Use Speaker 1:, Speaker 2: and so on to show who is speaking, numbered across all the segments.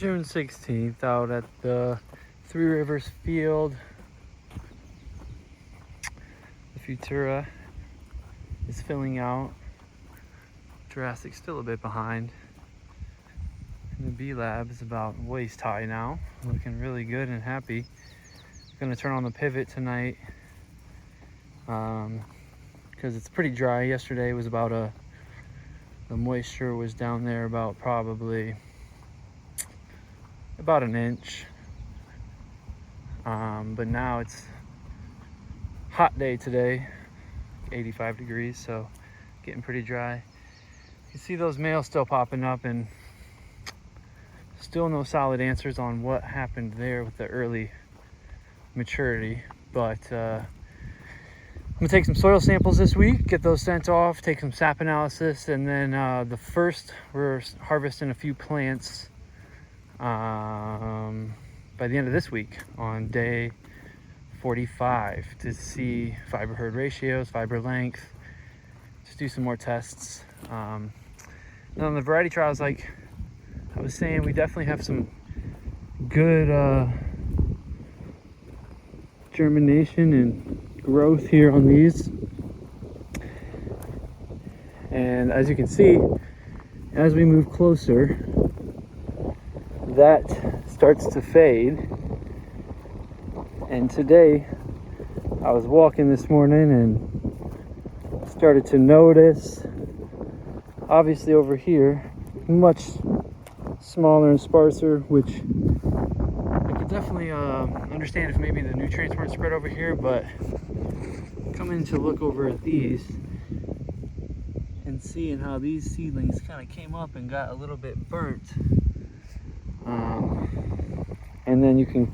Speaker 1: June 16th out at the Three Rivers Field. The Futura is filling out. Jurassic's still a bit behind. And the B-Lab is about waist high now. Looking really good and happy. Gonna turn on the pivot tonight because it's pretty dry. Yesterday was about the moisture was down there about probably about an inch. But now it's hot day today, 85 degrees, so getting pretty dry. You can see those males still popping up and still no solid answers on what happened there with the early maturity, but I'm gonna take some soil samples this week, get those sent off, take some sap analysis, and then we're harvesting a few plants by the end of this week on day 45 to see fiber herd ratios, fiber length, just do some more tests. And on the variety trials, like I was saying, we definitely have some good germination and growth here on these. And as you can see, as we move closer, that starts to fade. And today I was walking this morning and started to notice, obviously over here, much smaller and sparser, which I could definitely understand if maybe the nutrients weren't spread over here, but coming to look over at these and seeing how these seedlings kind of came up and got a little bit burnt. And then you can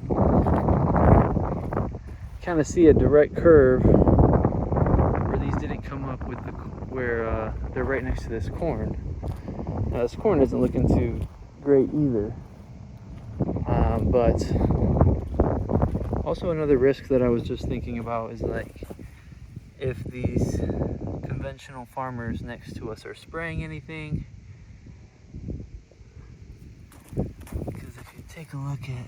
Speaker 1: kind of see a direct curve where these didn't come up with where they're right next to this corn. Now this corn isn't looking too great either. But also another risk that I was just thinking about is like if these conventional farmers next to us are spraying anything. Because if you take a look at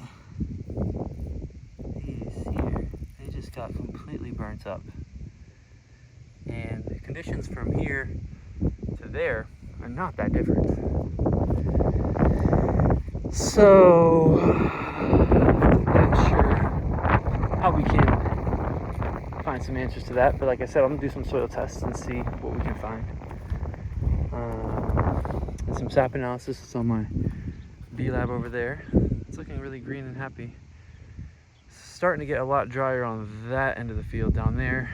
Speaker 1: these here, they just got completely burnt up. And the conditions from here to there are not that different. So, I'm not sure how we can find some answers to that, but like I said, I'm gonna do some soil tests and see what we can find. And some sap analysis is on my B-Lab over there. It's looking really green and happy. Starting to get a lot drier on that end of the field down there,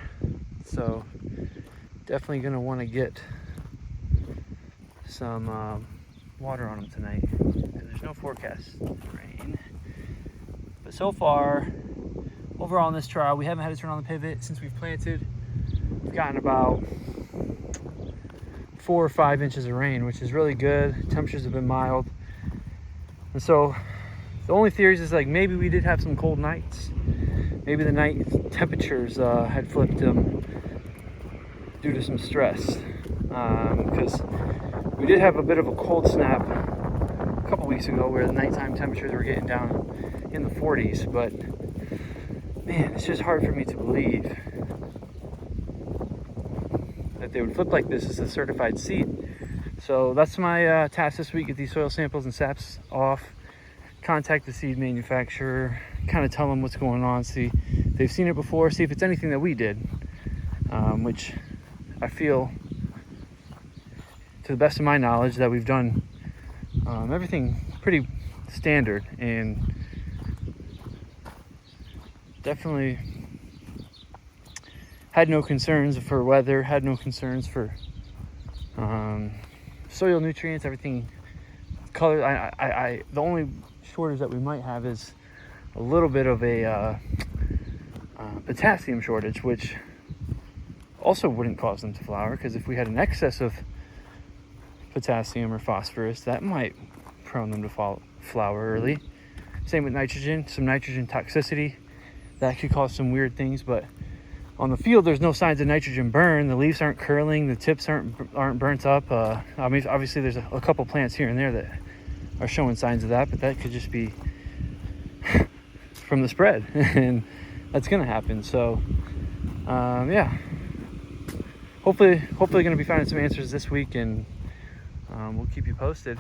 Speaker 1: so definitely gonna want to get some water on them tonight because there's no forecast of rain. But so far, overall in this trial, we haven't had to turn on the pivot since we've planted. We've gotten about 4 or 5 inches of rain, which is really good. Temperatures have been mild. And so the only theories is like maybe we did have some cold nights. Maybe the night temperatures had flipped them due to some stress. Because we did have a bit of a cold snap a couple weeks ago where the nighttime temperatures were getting down in the 40s. But man, it's just hard for me to believe that they would flip like this as a certified seed. So that's my task this week: get these soil samples and saps off, contact the seed manufacturer, kind of tell them what's going on, see if they've seen it before, see if it's anything that we did, which I feel, to the best of my knowledge, that we've done everything pretty standard, and definitely had no concerns for weather, had no concerns for soil nutrients, everything, color. The only shortage that we might have is a little bit of a potassium shortage, which also wouldn't cause them to flower, because if we had an excess of potassium or phosphorus, that might prone them to flower early. Same with nitrogen, some nitrogen toxicity that could cause some weird things. But on the field, there's no signs of nitrogen burn. The leaves aren't curling, the tips aren't burnt up. I mean, obviously there's a couple plants here and there that are showing signs of that, but that could just be from the spread, and that's gonna happen. So yeah, hopefully gonna be finding some answers this week, and we'll keep you posted.